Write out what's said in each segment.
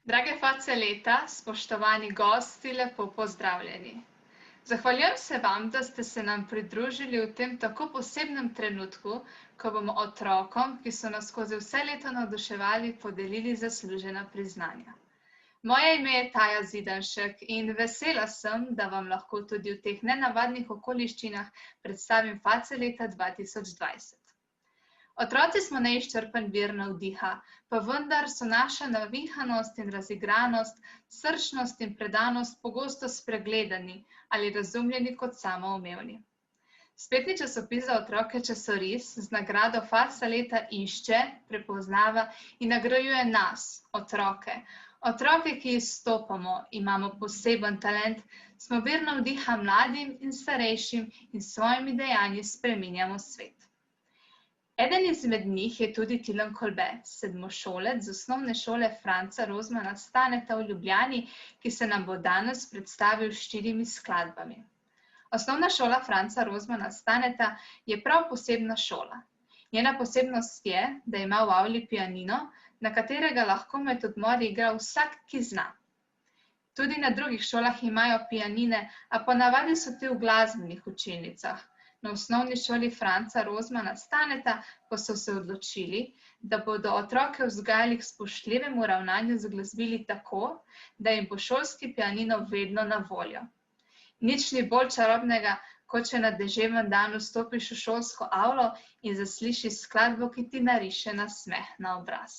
Drage face leta, spoštovani gosti, lepo pozdravljeni. Zahvaljujem se vam, da ste se nam pridružili v tem tako posebnem trenutku, ko bomo otrokom, ki so nas skozi vse leto navduševali, podelili zaslužena priznanja. Moje ime je Taja Zidanšek in vesela sem, da vam lahko tudi v teh nenavadnih okoliščinah predstavim face leta 2020. Otroci smo neizčrpen vir navdiha, pa vendar so naša navihanost in razigranost, srčnost in predanost pogosto spregledani ali razumljeni kot samoumevni. Spletni časopis za otroke Časoris z nagrado Faca leta išče, prepoznava in nagrajuje nas, otroke. Otroke, ki izstopamo, imamo poseben talent, smo vir navdiha mladim in starejšim in s svojimi dejanji spreminjamo svet. Eden izmed njih je tudi Tilen Kolbe, sedmošolec z osnovne šole Franca Rozmana Staneta v Ljubljani, ki se nam bo danes predstavil s 4 skladbami. Osnovna šola Franca Rozmana Staneta je prav posebna šola. Njena posebnost je, da ima v avli pianino, na katerega lahko med odmori igra vsak, ki zna. Tudi na drugih šolah imajo pianine, a ponavadi so te v glasbenih učilnicah. Na osnovni šoli Franca Rozmana Staneta pa so se odločili, da bodo otroke vzgajali k spoštljivemu ravnanju z glasbili tako, da jim bo šolski pianino vedno na voljo. Nič ni bolj čarobnega, kot če na deževen dan vstopiš v šolsko avlo in zaslišiš skladbo, ki ti nariše nasmeh na obraz.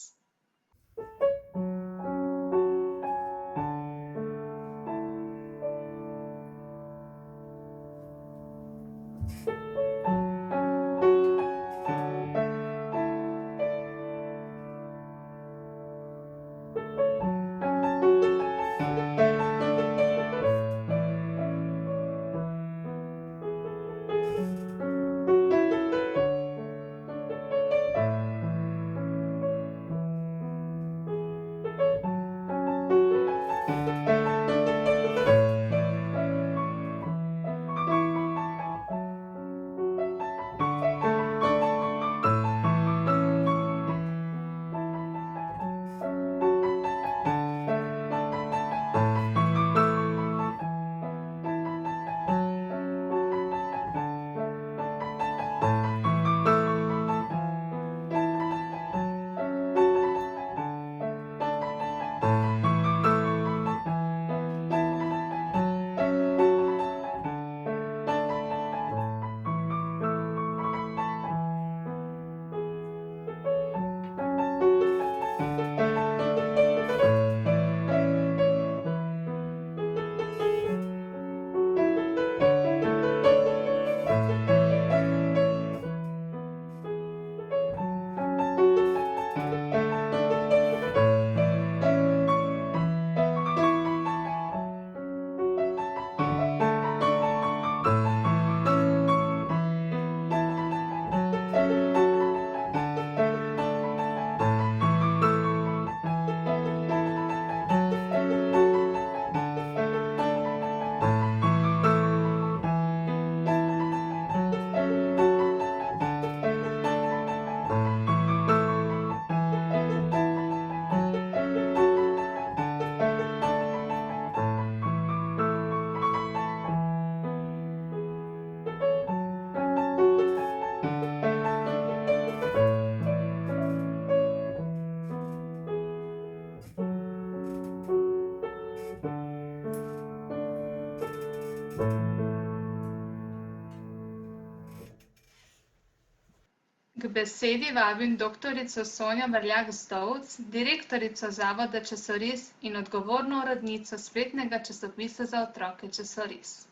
K besedi vabim doktorico Sonjo Brljak-Zdovc, direktorico Zavoda Časoris in odgovorno urednico spletnega časopisa za otroke Časoris.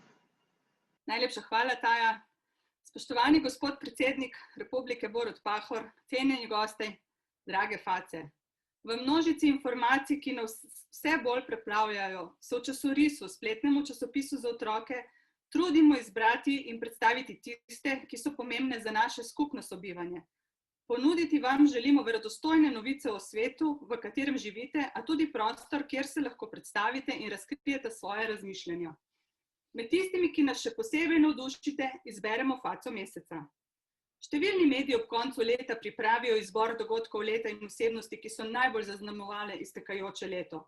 Najlepša hvala, Taja. Spoštovani gospod predsednik Republike Borut Pahor, cenjeni gosti, drage face. V množici informacij, ki nas vse bolj preplavljajo, se v Časorisu, spletnemu časopisu za otroke, trudimo izbrati in predstaviti tiste, ki so pomembne za naše skupno sobivanje. Ponuditi vam želimo verodostojne novice o svetu, v katerem živite, a tudi prostor, kjer se lahko predstavite in razkrijete svoje razmišljanja. Med tistimi, ki nas še posebej navdušite, izberemo faco meseca. Številni mediji ob koncu leta pripravijo izbor dogodkov leta in osebnosti, ki so najbolj zaznamovale iztekajoče leto.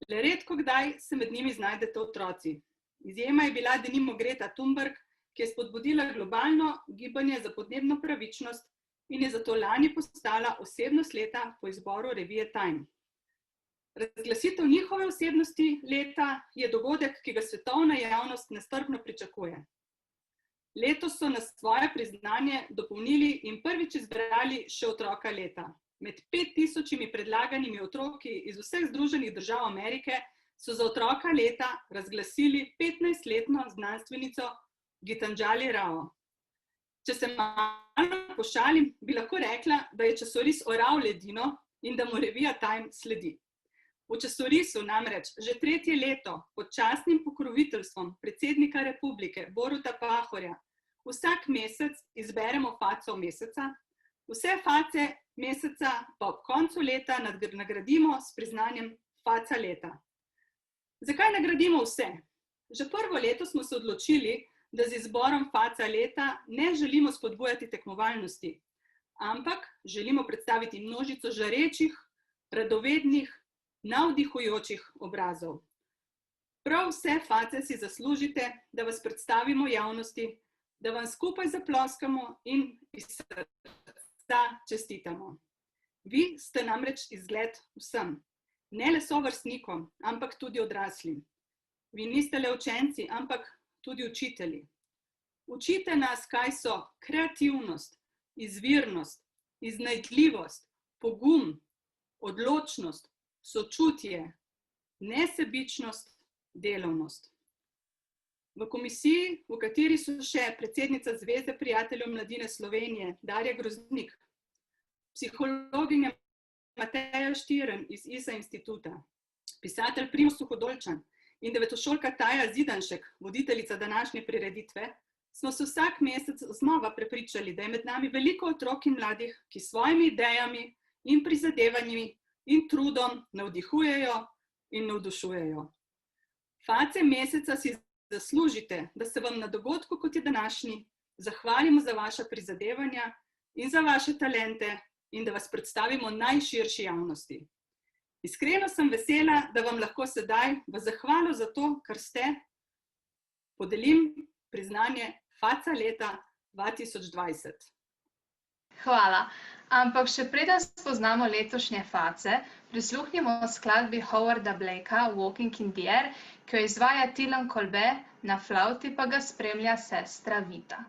Le redko kdaj se med njimi znajdete otroci. Izjema je bila denimo Greta Thunberg, ki je spodbudila globalno gibanje za podnebno pravičnost in je zato lani postala osebnost leta po izboru revije Time. Razglasitev njihove osebnosti leta je dogodek, ki ga svetovna javnost nestrpno pričakuje. Letos so na svoje priznanje dopolnili in prvič izbrali še otroka leta. Med 5000 predlaganimi otroki iz vseh Združenih držav Amerike so za otroka leta razglasili 15-letno znanstvenico Gitanjali Rao. Če se malo pošalim, bi lahko rekla, da je časoris oral ledino in da mu revija Time sledi. V časorisu namreč že 3. leto pod častnim pokroviteljstvom predsednika republike Boruta Pahorja vsak mesec izberemo faco meseca, vse face meseca pa ob koncu leta nagradimo s priznanjem faca leta. Zakaj nagradimo vse? Že prvo leto smo se odločili, da z izborom faca leta ne želimo spodbujati tekmovalnosti, ampak želimo predstaviti množico žarečih, radovednih, navdihujočih obrazov. Prav vse face si zaslužite, da vas predstavimo javnosti, da vam skupaj zaploskamo in iz srca čestitamo. Vi ste namreč izgled vsem, ne le sovrstnikom, ampak tudi odraslim. Vi niste le učenci, ampak tudi učitelji. Učite nas, kaj so kreativnost, izvirnost, iznajdljivost, pogum, odločnost, sočutje, nesebičnost, delovnost. V komisiji, v kateri so še predsednica Zveze prijateljev mladine Slovenije Darja Groznik, psihologinja Mateja Štiren iz ISA instituta, pisatelj Primož Suhodolčan in devetošolka Taja Zidanšek, voditeljica današnje prireditve, smo se vsak mesec znova prepričali, da je med nami veliko otrok in mladih, ki s svojimi idejami in prizadevanji in trudom navdihujejo in navdušujejo. Face meseca si zaslužite, da se vam na dogodku, kot je današnji, zahvalimo za vaša prizadevanja in za vaše talente in da vas predstavimo najširši javnosti. Iskreno sem vesela, da vam lahko sedaj v zahvalo za to, kar ste, podelim priznanje faca leta 2020. Hvala. Ampak še preden spoznamo letošnje face, prisluhnimo skladbi Howarda Blakea Walking in the Air, ki jo izvaja Tilan Kolbe, na flavti pa ga spremlja sestra Vita.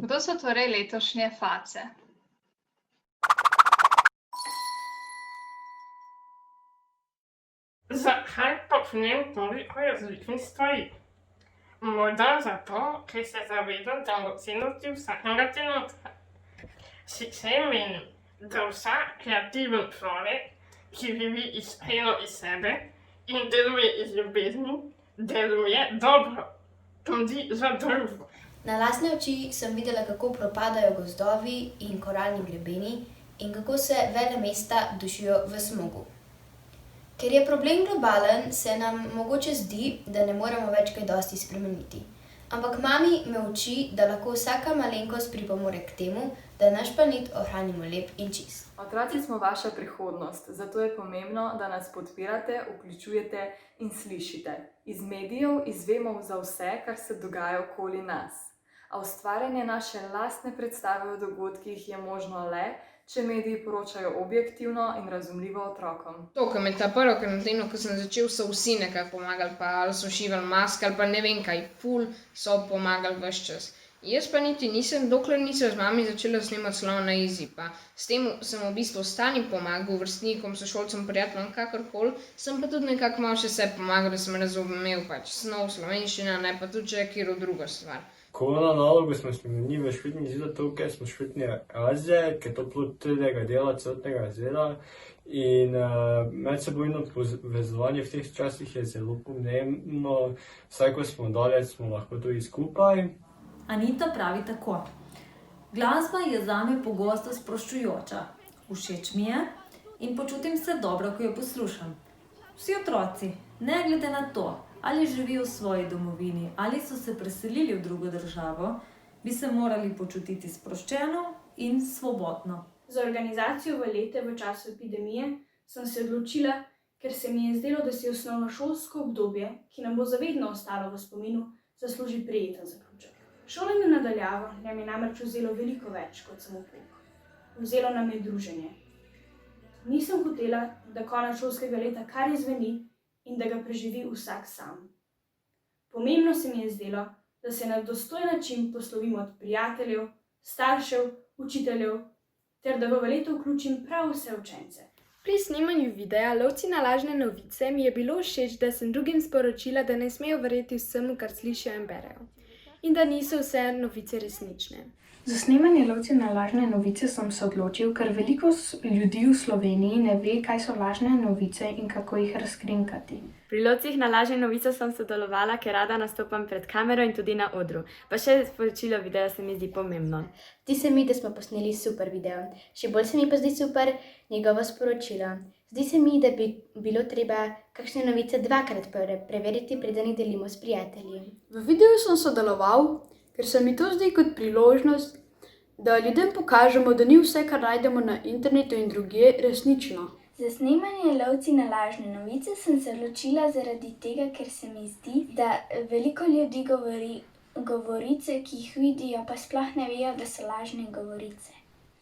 Kdo so torej letošnje face? Zakaj počnem toliko različnih stvari? Morda zato, ker se zavedam dragocenosti vsakega trenutka. Sicer menim, da vsak kreativen človek, ki živi iskreno iz sebe in deluje iz ljubezni, deluje dobro, tudi za družbo. Na lastne oči sem videla, kako propadajo gozdovi in koralni grebeni in kako se velemesta dušijo v smogu. Ker je problem globalen, se nam mogoče zdi, da ne moremo več kaj dosti spremeniti. Ampak mami me uči, da lahko vsaka malenkost pripomore k temu, da naš planet ohranimo lep in čist. Otroci smo vaša prihodnost, zato je pomembno, da nas podpirate, vključujete in slišite. Iz medijev izvemo za vse, kar se dogaja okoli nas. A ustvarjanje naše lastne predstave o dogodkih je možno le, če mediji poročajo objektivno in razumljivo otrokom. To, ko med ta prvo karanteno, ko sem začel, so vsi nekako pomagali, pa ali so šivali maske, ali pa ne vem kaj, ful so pomagali ves čas. Jaz pa niti nisem, dokler nisem z mami začela snemati Slona na Easy, pa s tem sem v bistvu stalno pomagal vrstnikom, sošolcem, prijateljem, kakorkoli, sem pa tudi nekako malo še sebi pomagal, da sem razumel pač snov slovenščina, ne pa tudi že katero drugo stvar. Korona nalogo smo spremenili v špitni zato, ker smo špitni razred, ker to plod trdega dela celotnega razreda in medsebojno povezovanje v teh časih je zelo pomembno, vsaj ko smo daleč, smo lahko tudi skupaj. Anita pravi tako. Glasba je zame pogosto sproščujoča. Všeč mi je in počutim se dobro, ko jo poslušam. Vsi otroci, ne glede na to, ali živijo v svoji domovini ali so se preselili v drugo državo, bi se morali počutiti sproščeno in svobodno. Za organizacijo valete v času epidemije sem se odločila, ker se mi je zdelo, da si osnovnošolsko obdobje, ki nam bo zavedno ostalo v spominu, zasluži prijeten zaključek. Šolanje na daljavo nam je namreč vzelo veliko več kot samo pouk. Vzelo nam je druženje. Nisem hotela, da konec šolskega leta kar izveni in da ga preživi vsak sam. Pomembno se mi je zdelo, da se na dostojen način poslovimo od prijateljev, staršev, učiteljev, ter da v valeto vključim prav vse učence. Pri snemanju videa Lovci na lažne novice mi je bilo všeč, da sem drugim sporočila, da ne smejo verjeti vsemu, kar slišijo in berejo. In da niso vse novice resnične. Za snemanje Lovci na lažne novice sem se odločil, ker veliko ljudi v Sloveniji ne ve, kaj so lažne novice in kako jih razkrinkati. Pri Lovcih na lažne novice sem sodelovala, ker rada nastopam pred kamero in tudi na odru. Pa še sporočilo videa se mi zdi pomembno. Zdi se mi, da smo posneli super video. Še bolj se mi pa zdi super njegovo sporočilo. Zdi se mi, da bi bilo treba kakšne novice dvakrat preveriti, preden jih delimo s prijatelji. V videu sem sodeloval, ker se mi to zdi kot priložnost, da ljudem pokažemo, da ni vse, kar najdemo na internetu in drugje, resnično. Za snemanje Lovci na lažne novice sem se odločila zaradi tega, ker se mi zdi, da veliko ljudi govori govorice, ki jih vidijo, pa sploh ne vejo, da so lažne govorice.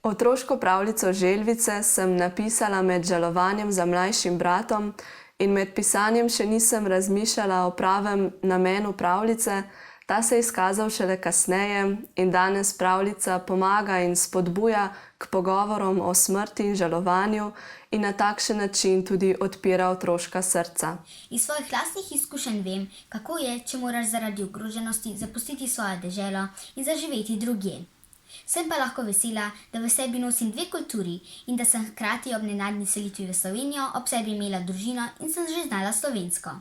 Otroško pravljico Želvice sem napisala med žalovanjem za mlajšim bratom in med pisanjem še nisem razmišljala o pravem namenu pravljice. Ta se je izkazal šele kasneje in danes pravljica pomaga in spodbuja k pogovorom o smrti in žalovanju in na takšen način tudi odpira otroška srca. Iz svojih lastnih izkušenj vem, kako je, če moraš zaradi ogroženosti zapustiti svojo deželo in zaživeti drugje. Sem pa lahko vesela, da v sebi nosim dve kulturi in da sem hkrati ob nenadni selitvi v Slovenijo ob sebi imela družino in sem že znala slovensko.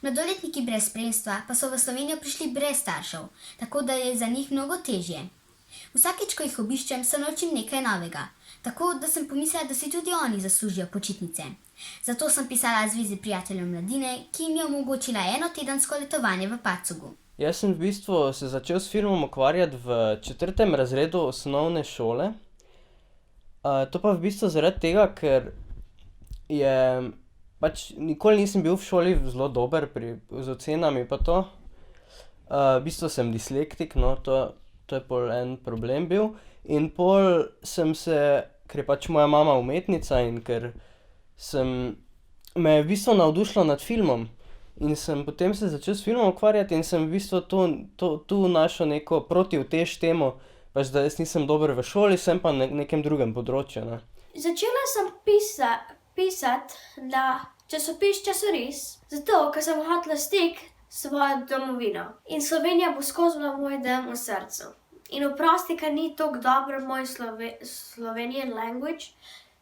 Mladoletniki brez spremstva pa so v Slovenijo prišli brez staršev, tako da je za njih mnogo težje. Vsakič, ko jih obiščem, se naučim nekaj novega, tako da sem pomislila, da si tudi oni zaslužijo počitnice. Zato sem pisala Zvezi prijateljev mladine, ki jim je omogočila enotedensko letovanje v Pacugu. Jaz sem v bistvu se začel s filmom ukvarjati v 4. razredu osnovne šole. To pa v bistvu zaradi tega, ker je pač nikoli nisem bil v šoli zelo dober z ocenami pa to. V bistvu sem dislektik, no, to je pol en problem bil. In pol sem se, ker je pač moja mama umetnica in ker me je v bistvu navdušilo nad filmom. In sem potem se začel s filmom ukvarjati in sem v bistvu tu našel neko protiutež temu, pač da jaz nisem dober v šoli, sem pa na nekem drugem področju, ne. Začela sem pisati na časoris, zato, ker sem hotela stik s svojo domovino. In Slovenija bo skozi bila moj dom v srcu. In oprosti, ker ni toliko dobro moj Slovenian language,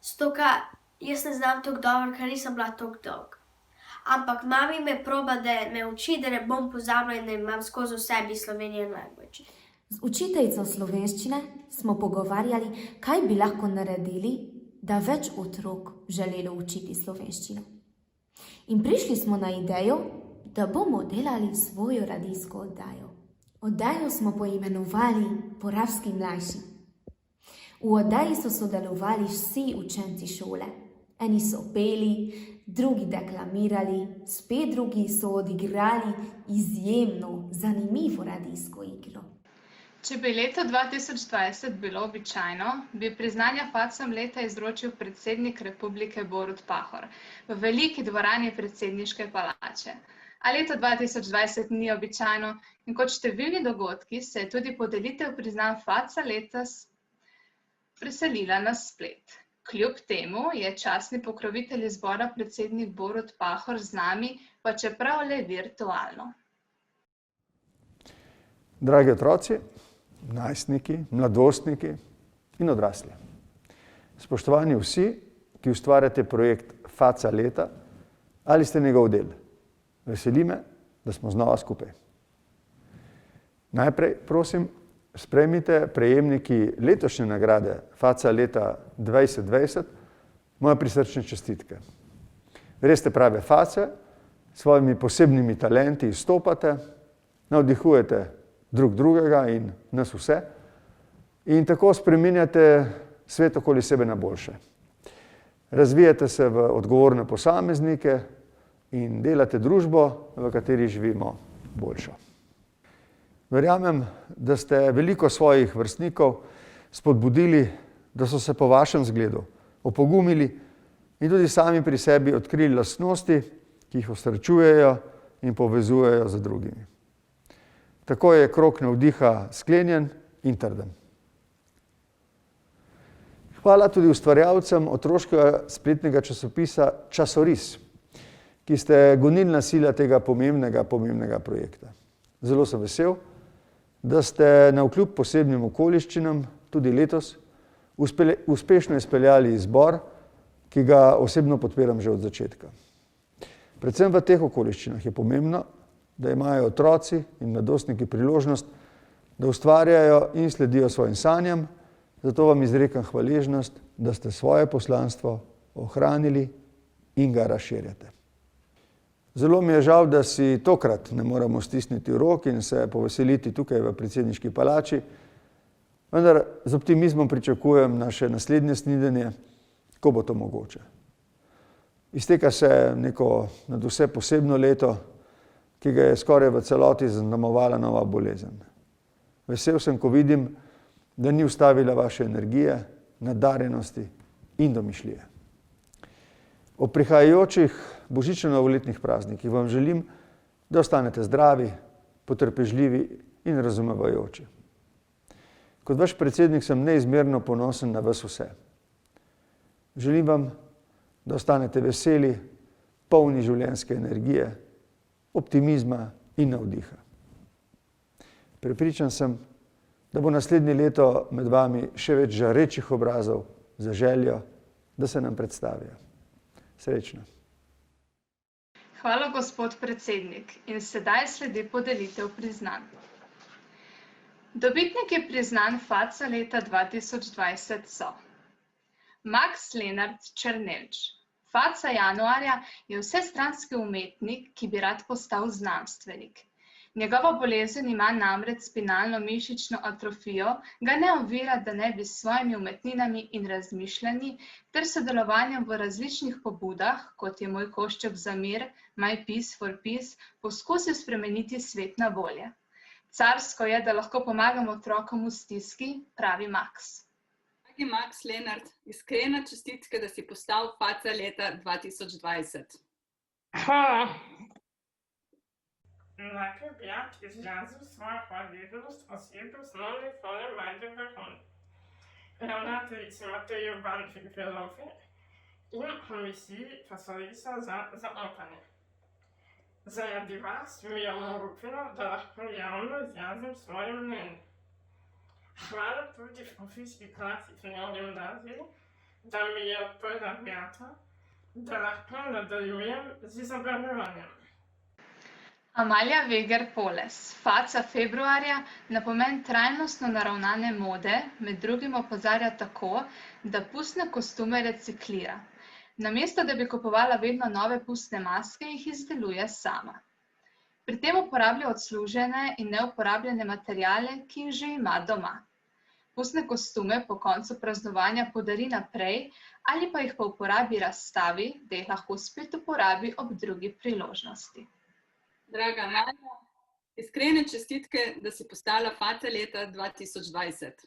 zato, ker jaz ne znam toliko dobro, ker nisem bila toliko dolg. Ampak mami me proba, da me uči, da ne bom pozabila in da imam skozi v sebi Slovenian language. Z učiteljico slovenščine smo pogovarjali, kaj bi lahko naredili, da več otrok želelo učiti slovenščino. In prišli smo na idejo, da bomo delali svojo radijsko oddajo. Oddajo smo poimenovali Poravski mlajši. V oddaji so sodelovali vsi učenci šole. Eni so peli, drugi deklamirali, spet drugi so odigrali izjemno zanimivo radijsko igro. Če bi leto 2020 bilo običajno, bi priznanja facem leta izročil predsednik Republike Borut Pahor v veliki dvorani predsedniške palače. A leto 2020 ni običajno in kot številni dogodki se je tudi podelitev priznanj Faca leta preselila na splet. Kljub temu je častni pokrovitelj zbora predsednik Borut Pahor z nami, pa čeprav le virtualno. Dragi otroci, najstniki, mladostniki in odrasli. Spoštovani vsi, ki ustvarjate projekt Faca leta ali ste njegov del. Veseli me, da smo znova skupaj. Najprej, prosim, sprejmite prejemniki letošnje nagrade Faca leta 2020 moje prisrčne čestitke. Res ste prave face, s svojimi posebnimi talenti izstopate, navdihujete drug drugega in nas vse in tako spreminjate svet okoli sebe na boljše. Razvijate se v odgovorne posameznike in delate družbo, v kateri živimo, boljšo. Verjamem, da ste veliko svojih vrstnikov spodbudili, da so se po vašem zgledu opogumili in tudi sami pri sebi odkrili lastnosti, ki jih osrečujejo in povezujejo z drugimi. Tako je krog navdiha sklenjen in trden. Hvala tudi ustvarjalcem otroškega spletnega časopisa Časoris, ki ste gonilna sila tega pomembnega projekta. Zelo sem vesel, da ste navkljub posebnim okoliščinam tudi letos uspešno izpeljali izbor, ki ga osebno podpiram že od začetka. Predvsem v teh okoliščinah je pomembno, da imajo otroci in mladostniki priložnost, da ustvarjajo in sledijo svojim sanjam, zato vam izrekam hvaležnost, da ste svoje poslanstvo ohranili in ga razširjate. Zelo mi je žal, da si tokrat ne moremo stisniti v rok in se poveseliti tukaj v predsedniški palači, vendar z optimizmom pričakujem naše naslednje snidenje, ko bo to mogoče. Izteka se neko nadvse posebno leto, ki ga je skoraj v celoti zaznamovala nova bolezen. Vesel sem, ko vidim, da ni ustavila vaše energije, nadarjenosti in domišljije. Ob prihajajočih božično-novoletnih praznikih vam želim, da ostanete zdravi, potrpežljivi in razumevajoči. Kot vaš predsednik sem neizmerno ponosen na vas vse. Želim vam, da ostanete veseli, polni življenjske energije, optimizma in navdiha. Prepričan sem, da bo naslednje leto med vami še več žarečih obrazov za željo, da se nam predstavijo. Srečno. Hvala, gospod predsednik. In sedaj sledi podelitev priznanj. Dobitniki priznanj Faca leta 2020 so Max Lenart Černelč. Faca januarja je vsestranski umetnik, ki bi rad postal znanstvenik. Njegova bolezen ima namreč spinalno mišično atrofijo, ga ne ovira, da ne bi s svojimi umetninami in razmišljanji ter sodelovanjem v različnih pobudah, kot je Moj košček za mir, My Piece for Peace, poskusil spremeniti svet na bolje. Carsko je, da lahko pomagamo otrokom v stiski, pravi Max. Dragi Max Lenart, iskrene čestitke, da si postal Faca leta 2020. Hvala. Najprej bi rad izrazil svojo hvaležnost osebi osnovne šole Majde Vrhon, ravnateljici Mateji Urbanček-Velofi in komisiji Časorisa za zaupanje. Zaradi vas mi je omogočilo, da lahko javno izrazim svoje mnenje. Hvala tudi profesiji klasične gimnaziji, da mi je odprla vrata, da lahko nadaljujem z izobraževanjem. Amalija Veger Poles. Faca februarja na pomen trajnostno naravnane mode med drugim opozarja tako, da pustne kostume reciklira. Namesto da bi kupovala vedno nove pustne maske, jih izdeluje sama. Pri tem uporablja odslužene in neuporabljene materiale, ki jih že ima doma. Pustne kostume po koncu praznovanja podari naprej ali pa jih po uporabi razstavi, da jih lahko spet uporabi ob drugi priložnosti. Draga Nada, iskrene čestitke, da si postala Faca leta 2020.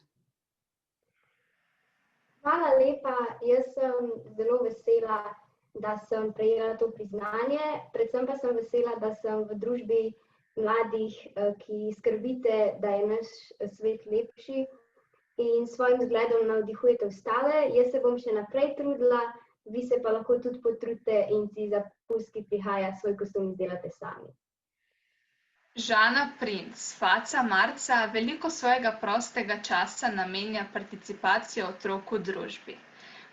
Hvala lepa, jaz sem zelo vesela, da sem prejela to priznanje. Predvsem pa sem vesela, da sem v družbi mladih, ki skrbite, da je naš svet lepši in s svojim zgledom navdihujete ostale. Jaz se bom še naprej trudila, vi se pa lahko tudi potrudite in si za pust, ki prihaja, svoj kostum izdelate sami. Žana Princ, faca marca, veliko svojega prostega časa namenja participaciji otrok v družbi.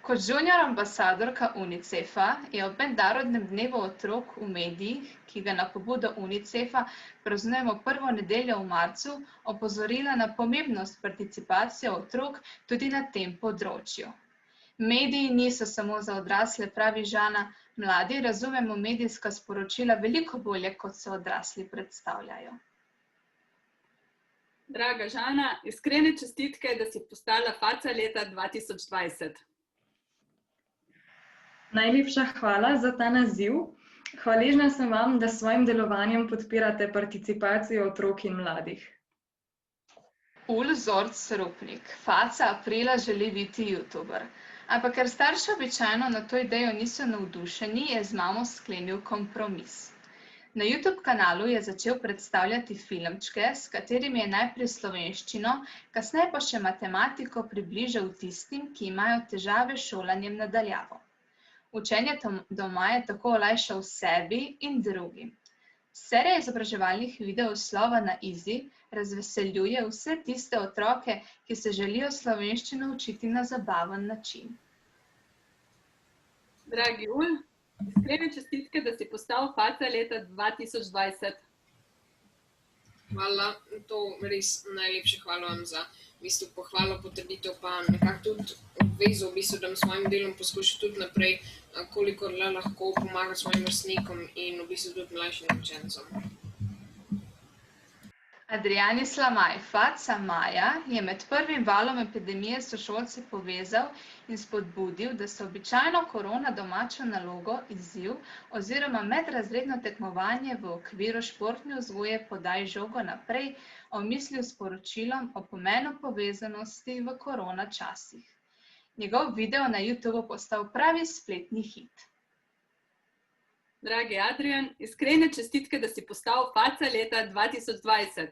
Kot junior ambasadorka UNICEF-a je ob mednarodnem dnevu otrok v medijih, ki ga na pobudo UNICEF-a praznujemo prvo nedeljo v marcu, opozorila na pomembnost participacije otrok tudi na tem področju. Mediji niso samo za odrasle, pravi Žana, mladi razumemo medijska sporočila veliko bolje, kot se odrasli predstavljajo. Draga Žana, iskrene čestitke, da si postala faca leta 2020. Najlepša hvala za ta naziv. Hvaležna sem vam, da s svojim delovanjem podpirate participacijo otrok in mladih. Ul Zorc Rupnik, faca aprila želi biti youtuber. Ampak ker starši običajno na to idejo niso navdušeni, je z mamo sklenil kompromis. Na YouTube kanalu je začel predstavljati filmčke, s katerimi je najprej slovenščino, kasneje pa še matematiko približal tistim, ki imajo težave s šolanjem na daljavo. Učenje doma je tako olajšal sebi in drugim. Serija izobraževalnih videov Slova na Easy razveseljuje vse tiste otroke, ki se želijo slovenščino učiti na zabaven način. Dragi Ul, iskrene čestitke, da si postal faca leta 2020. Hvala, to res najlepše hvala vam za pohvalo, potrditev, pa nekako tudi obvezo, da svojim delom poskušam tudi naprej, kolikor le lahko pomagati svojim vrstnikom in tudi mlajšim učencem. Adriani Slamaj, faca Maja, je med prvim valom epidemije sošolce povezal in spodbudil, da se običajno korona domačo nalogo, izziv oziroma medrazredno tekmovanje v okviru športne vzgoje Podaj žogo naprej omislil s poročilom o pomenu povezanosti v korona časih. Njegov video na YouTubeu postal pravi spletni hit. Dragi Adrian, iskrene čestitke, da si postal faca leta 2020.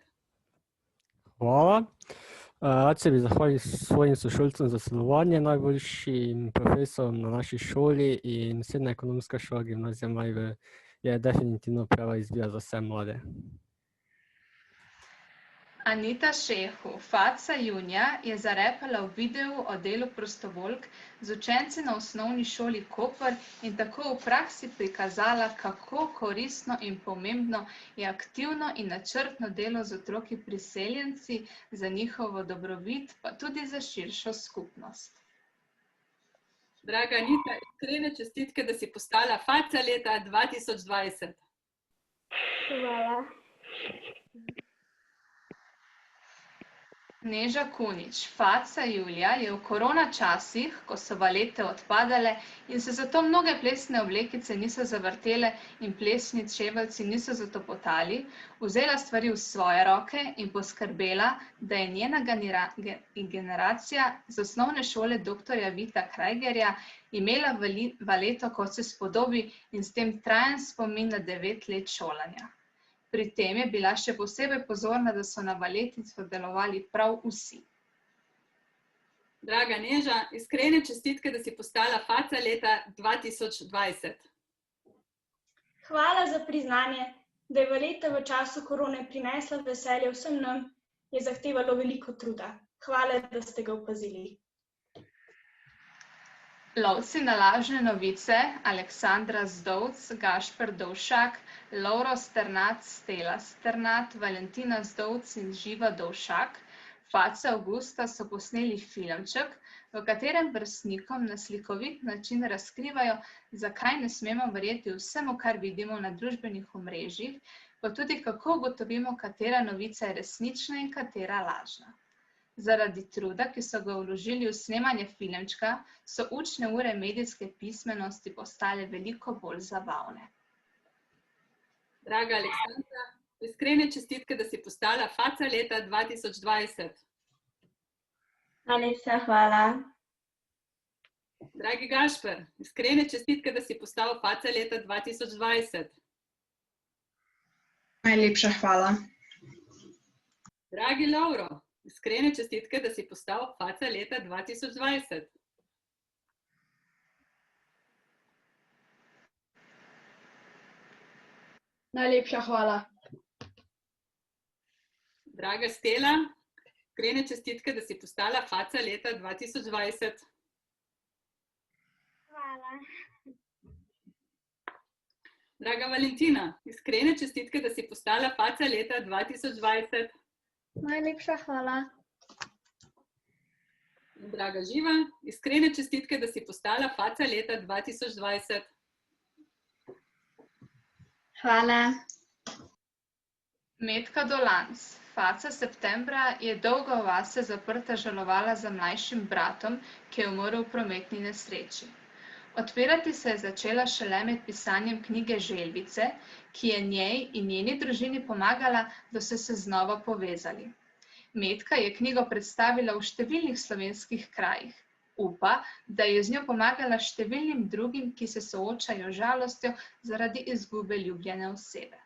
Hvala. Rad se bi zahvalil svojim sošolcem za sodelovanje, najboljšim profesorom na naši šoli in srednja ekonomska šola Gimnazija Maribor je definitivno prava izbira za vse mlade. Anita Šehu, faca junija, je zarepala v videu o delu prostovoljk z učenci na osnovni šoli Koper in tako v praksi prikazala, kako koristno in pomembno je aktivno in načrtno delo z otroki priseljenci za njihovo dobrobit, pa tudi za širšo skupnost. Draga Anita, iskrene čestitke, da si postala faca leta 2020. Hvala. Neža Kunič, faca Julija, je v korona časih, ko so valete odpadale in se zato mnoge plesne oblekice niso zavrtele in plesni čeveljci niso zatopotali, vzela stvari v svoje roke in poskrbela, da je njena generacija z osnovne šole dr. Vita Krajgerja imela valeto, kot se spodobi, in s tem trajen spomin na 9 let šolanja. Pri tem je bila še posebej pozorna, da so na valeti sodelovali prav vsi. Draga Neža, iskrene čestitke, da si postala faca leta 2020. Hvala za priznanje, da je valeta v času korone prinesla veselje vsem nam, je zahtevalo veliko truda. Hvala, da ste ga opazili. Lovci na lažne novice, Aleksandra Zdovc, Gašper Dovšak, Lovro Sternat, Stela Sternat, Valentina Zdovc in Živa Dovšak, face avgusta so posneli filmček, v katerem vrstnikom na slikovit način razkrivajo, zakaj ne smemo verjeti vsemu, kar vidimo na družbenih omrežjih, pa tudi kako ugotovimo, katera novica je resnična in katera lažna. Zaradi truda, ki so ga vložili v snemanje filmčka, so učne ure medijske pismenosti postale veliko bolj zabavne. Draga Aleksandra, iskrene čestitke, da si postala faca leta 2020. Najlepša hvala. Dragi Gašper, iskrene čestitke, da si postal faca leta 2020. Najlepša hvala. Dragi Lovro, iskrene čestitke, da si postal faca leta 2020. Najlepša hvala. Draga Stela, iskrene čestitke, da si postala faca leta 2020. Hvala. Draga Valentina, iskrene čestitke, da si postala faca leta 2020. Najlepša hvala. Draga Živa, iskrene čestitke, da si postala faca leta 2020. Hvala. Metka Dolanc, faca septembra, je dolgo vase zaprta žalovala za mlajšim bratom, ki je umrl v prometni nesreči. Odpirati se je začela šele med pisanjem knjige Želvice, ki je njej in njeni družini pomagala, da so se znova povezali. Metka je knjigo predstavila v številnih slovenskih krajih. Upa, da je z njo pomagala številnim drugim, ki se soočajo z žalostjo zaradi izgube ljubljene osebe.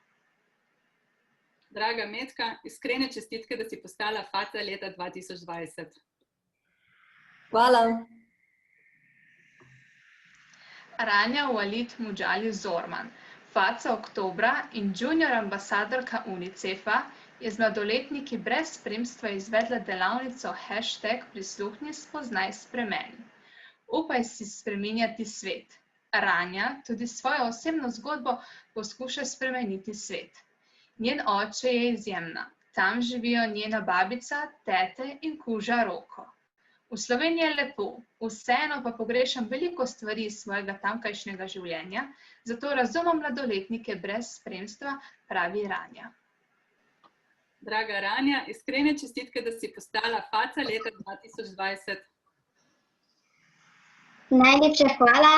Draga Metka, iskrene čestitke, da si postala faca leta 2020. Hvala. Ranja Walid Mudžali Zorman, faca oktobra in junior ambasadorka UNICEF-a, je z mladoletniki brez spremstva izvedla delavnico #prisluhni, spoznaj, spremeni. Upaj si spreminjati svet. Ranja tudi svojo osebno zgodbo poskuša spremeniti svet. Njen oče je izjemna. Tam živijo njena babica, tete in kuža Roko. V Sloveniji je lepo, vseeno pa pogrešam veliko stvari iz svojega tamkajšnjega življenja, zato razumem mladoletnike brez spremstva, pravi Ranja. Draga Ranja, iskrene čestitke, da si postala faca leta 2020. Najlepša hvala.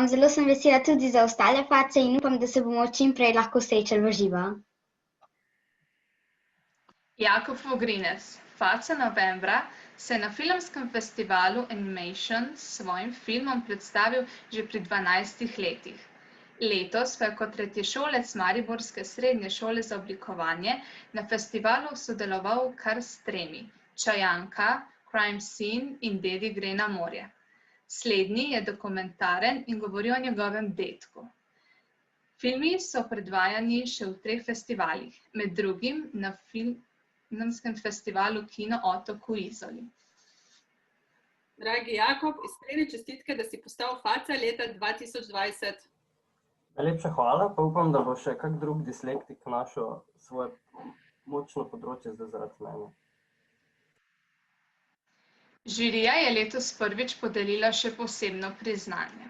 Zelo sem vesela tudi za ostale face in upam, da se bomo čim prej lahko srečali v živo. Jakob Vogrinec, faca novembra, se je na filmskem festivalu Animation s svojim filmom predstavil že pri 12 letih. Letos pa je kot tretješolec Mariborske srednje šole za oblikovanje na festivalu sodeloval kar s 3: Čajanka, Crime Scene in Dedi gre na morje. Slednji je dokumentaren in govori o njegovem dedku. Filmi so predvajani še v 3 festivalih, med drugim na filmskem festivalu Kino Otok v Izoli. Dragi Jakob, iskrene čestitke, da si postal faca leta 2020. Najlepša hvala, pa upam, da bo še kak drug dislektik našel svoje močno področje zdaj zaradi mene. Žirija je letos prvič podelila še posebno priznanje.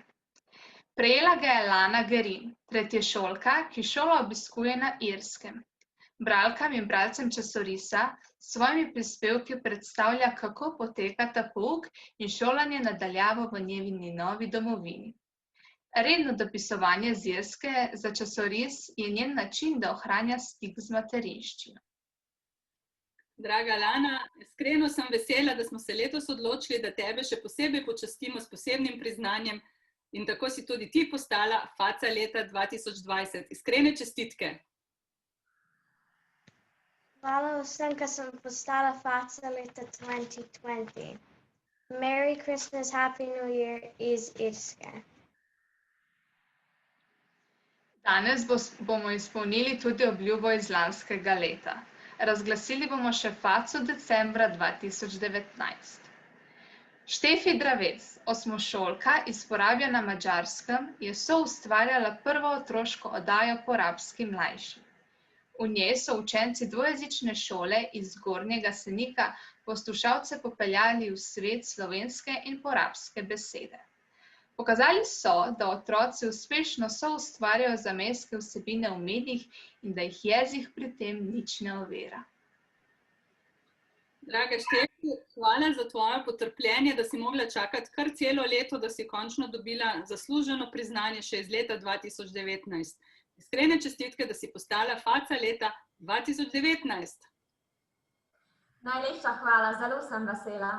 Prejela ga je Lana Gerin, tretješolka, ki šolo obiskuje na Irskem. Bralkam in bralcem časorisa s svojimi prispevki predstavlja, kako potekata pouk in šolanje na daljavo v njeni novi domovini. Redno dopisovanje z Irske za časoris je njen način, da ohranja stik z materinščino. Draga Lana, iskreno sem vesela, da smo se letos odločili, da tebe še posebej počastimo s posebnim priznanjem in tako si tudi ti postala faca leta 2020. Iskrene čestitke. Hvala vsem, ki sem postala faca leta 2020. Merry Christmas, Happy New Year iz Irske. Danes bomo izpolnili tudi obljubo iz lanskega leta. Razglasili bomo še faco decembra 2019. Štefi Dravec, osmošolka iz Porabja na Madžarskem, je soustvarjala prvo otroško oddajo Porabski mlajši. V njej so učenci dvojezične šole iz Zgornjega Senika poslušalce popeljali v svet slovenske in porabske besede. Pokazali so, da otroci uspešno soustvarjajo zamejske vsebine v medijih in da jih jezik pri tem nič ne ovira. Draga Štefi, hvala za tvoje potrpljenje, da si mogla čakati kar celo leto, da si končno dobila zasluženo priznanje še iz leta 2019. Iskrene čestitke, da si postala faca leta 2019. Najlepša hvala, zelo sem vesela.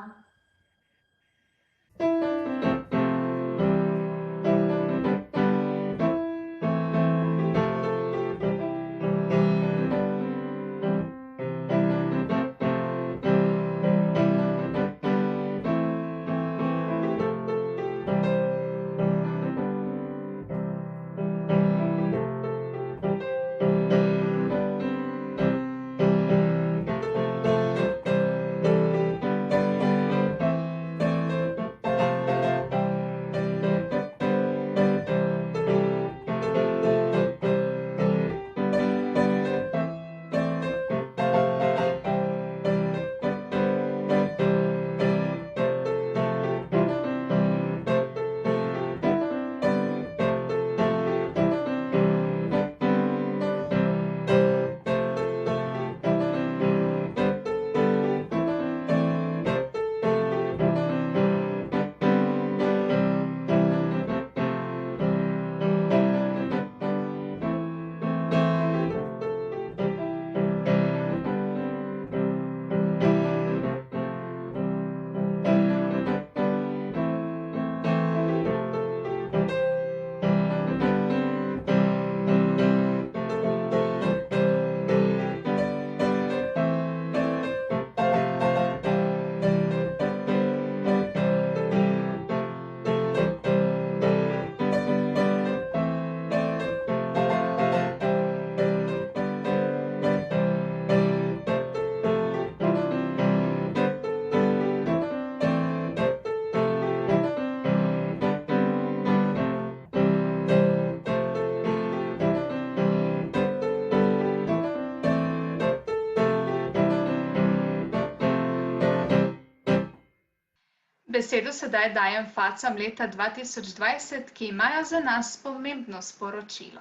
Besedo sedaj dajem facam leta 2020, ki imajo za nas pomembno sporočilo.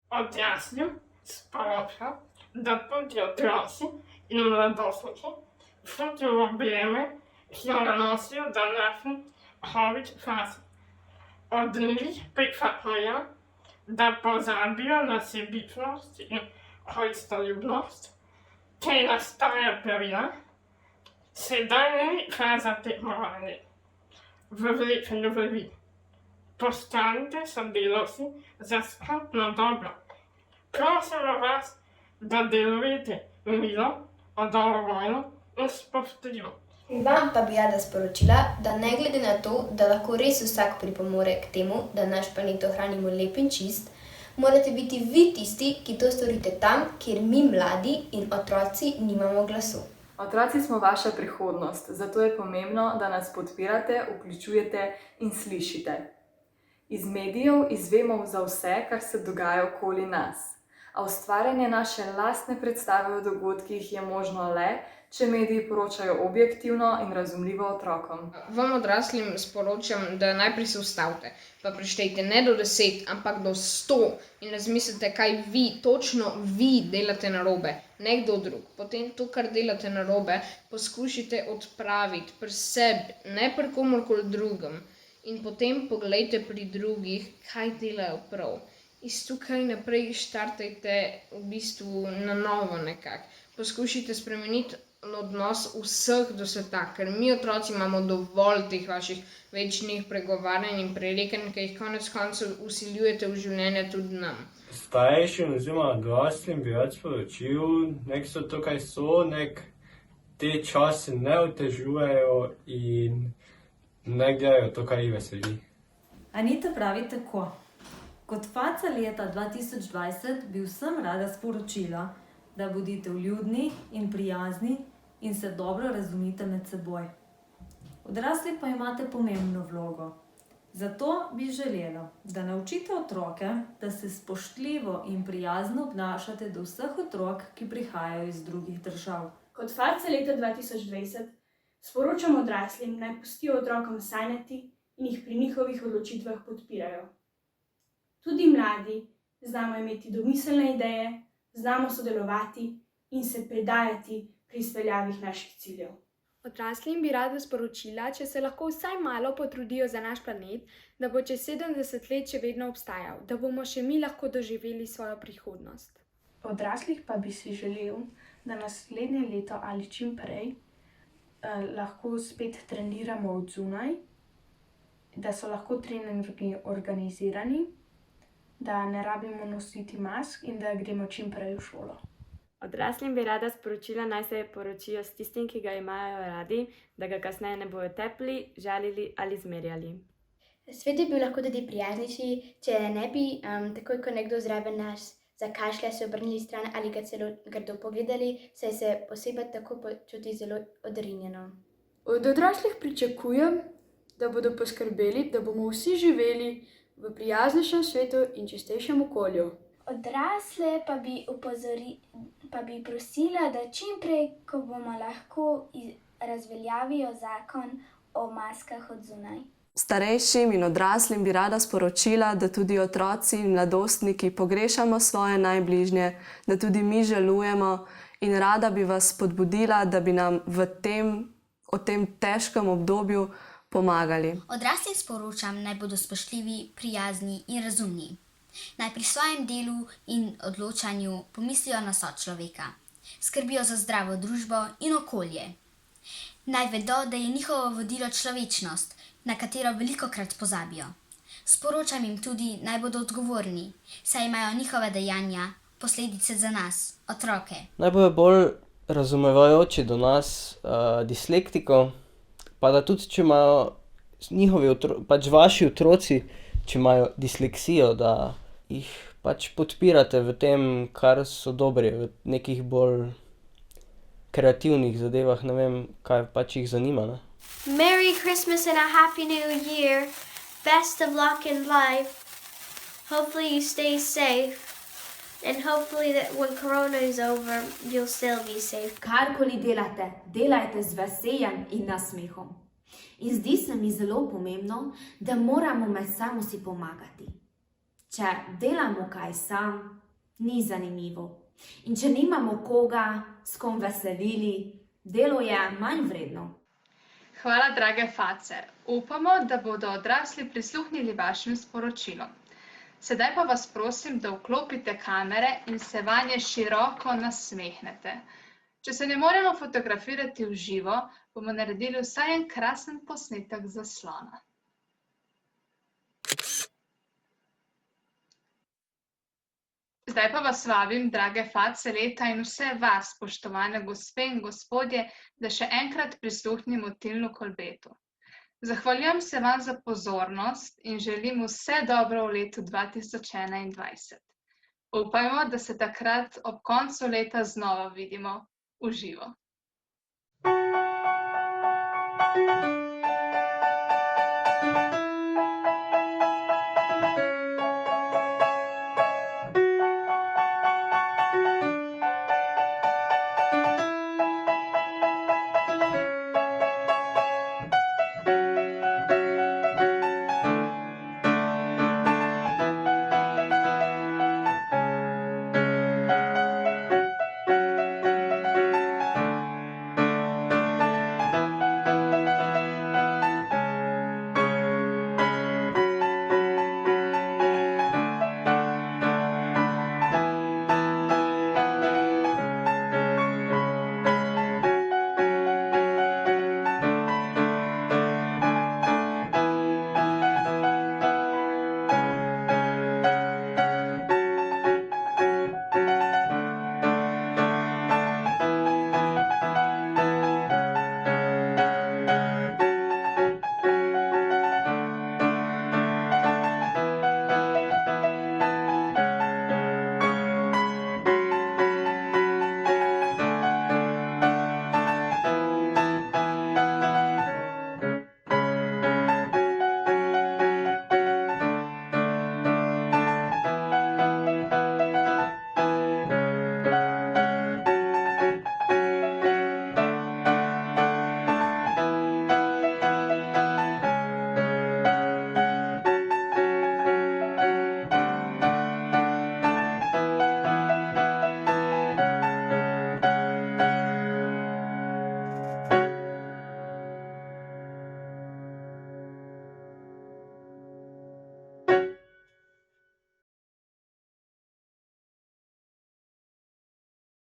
Odraslim sporočam, da tudi otroci in mladostniki čutijo breme, ki ga nosijo današnji covid časi. Od njih pričakujem, da pozabijo na sebičnost in koristoljubnost, ki nastaja prija. Sedaj ni čas za tekmovanje v vlečenju vrvi. Postanite sodelavci za skupno dobro. Prosimo vas, da delujete milo, odgovorno in spoštljivo. Vam pa bi rada sporočila, da ne glede na to, da lahko res vsak pripomore k temu, da naš planet ohranimo lep in čist, morate biti vi tisti, ki to storite tam, kjer mi mladi in otroci nimamo glasu. Otroci smo vaša prihodnost, zato je pomembno, da nas podpirate, vključujete in slišite. Iz medijev izvemo za vse, kar se dogaja okoli nas, a ustvarjanje naše lastne predstave o dogodkih je možno le, če mediji poročajo objektivno in razumljivo otrokom. Vam odraslim sporočam, da najprej se ustavite, pa preštejte ne do 10, ampak do 100 in razmislite, kaj vi, točno vi delate narobe, ne kdo drug. Potem to, kar delate narobe, poskušajte odpraviti pri sebi, ne pri komorkoli drugem. In potem poglejte pri drugih, kaj delajo prav. Iz tukaj naprej štartajte v bistvu na novo nekako. Poskušajte spremeniti odnos vseh do sveta, ker mi otroci imamo dovolj teh vaših večnih pregovarjanj in prerekanj, ki jih konec koncev vsiljujete v življenje tudi nam. Starejšim oziroma odraslim bi rad sporočil, nek so to, kaj so, nek te čase ne otežujejo in ne gledajo to, kaj jih veseli. Anita pravi tako. Kot faca leta 2020 bi vsem rada sporočila, da bodite vljudni in prijazni in se dobro razumite med seboj. Odrasli pa imate pomembno vlogo. Zato bi želela, da naučite otroke, da se spoštljivo in prijazno obnašate do vseh otrok, ki prihajajo iz drugih držav. Kot face leta 2020 sporočam odraslim, naj pustijo otrokom sanjati in jih pri njihovih odločitvah podpirajo. Tudi mladi znamo imeti domiselne ideje, znamo sodelovati in se predajati pri izpeljavih naših ciljev. Odraslim bi rada sporočila, če se lahko vsaj malo potrudijo za naš planet, da bo čez 70 let še vedno obstajal, da bomo še mi lahko doživeli svojo prihodnost. Odraslih pa bi si želel, da naslednje leto ali čim prej lahko spet treniramo od zunaj, da so lahko treningi organizirani, da ne rabimo nositi mask in da gremo čim prej v šolo. Odraslim bi rada sporočila, naj se poročijo s tistim, ki ga imajo radi, da ga kasneje ne bojo tepli, žalili ali zmerjali. Svet bi bil lahko tudi prijaznejši, če ne bi takoj, ko nekdo zraven nas zakašlja, se obrnili stran ali ga celo grdo pogledali, saj se posebej tako počuti zelo odrinjeno. Od odraslih pričakujem, da bodo poskrbeli, da bomo vsi živeli v prijaznejšem svetu in čistejšem okolju. Odrasle pa bi prosila, da čim prej, ko bomo lahko, razveljavijo zakon o maskah od zunaj. Starejšim in odraslim bi rada sporočila, da tudi otroci in mladostniki pogrešamo svoje najbližnje, da tudi mi žalujemo in rada bi vas spodbudila, da bi nam v tem težkem obdobju pomagali. Odraslim sporočam, naj bodo spoštljivi, prijazni in razumni. Naj pri svojem delu in odločanju pomislijo na sočloveka, skrbijo za zdravo družbo in okolje. Naj vedo, da je njihovo vodilo človečnost, na katero velikokrat pozabijo. Sporočam jim tudi, naj bodo odgovorni, saj imajo njihova dejanja posledice za nas, otroke. Naj bodo bolj razumevajoči do nas, dislektikov, pa da tudi, če imajo vaši otroci, če imajo disleksijo, da jih podpirate v tem, kar so dobri, v nekih bolj kreativnih zadevah, ne vem, kaj jih zanima, ne. Merry Christmas and a Happy New Year. Best of luck in life. Hopefully you stay safe. And hopefully that when Corona is over, you'll still be safe. Karkoli delate, delajte z veseljem in nasmehom. In zdi se mi zelo pomembno, da moramo med sabo si pomagati. Če delamo kaj sam, ni zanimivo. In če nimamo koga, s kom veselili, delo je manj vredno. Hvala, drage face. Upamo, da bodo odrasli prisluhnili vašim sporočilom. Sedaj pa vas prosim, da vklopite kamere in se vanje široko nasmehnete. Če se ne moremo fotografirati v živo, bomo naredili vsaj en krasen posnetek zaslona. Zdaj pa vas vabim, drage face leta in vse vas, spoštovane gospe in gospodje, da še enkrat prisluhnimo Tilnu Kolbetu. Zahvaljujem se vam za pozornost in želim vse dobro v letu 2021. Upajmo, da se takrat ob koncu leta znova vidimo v živo.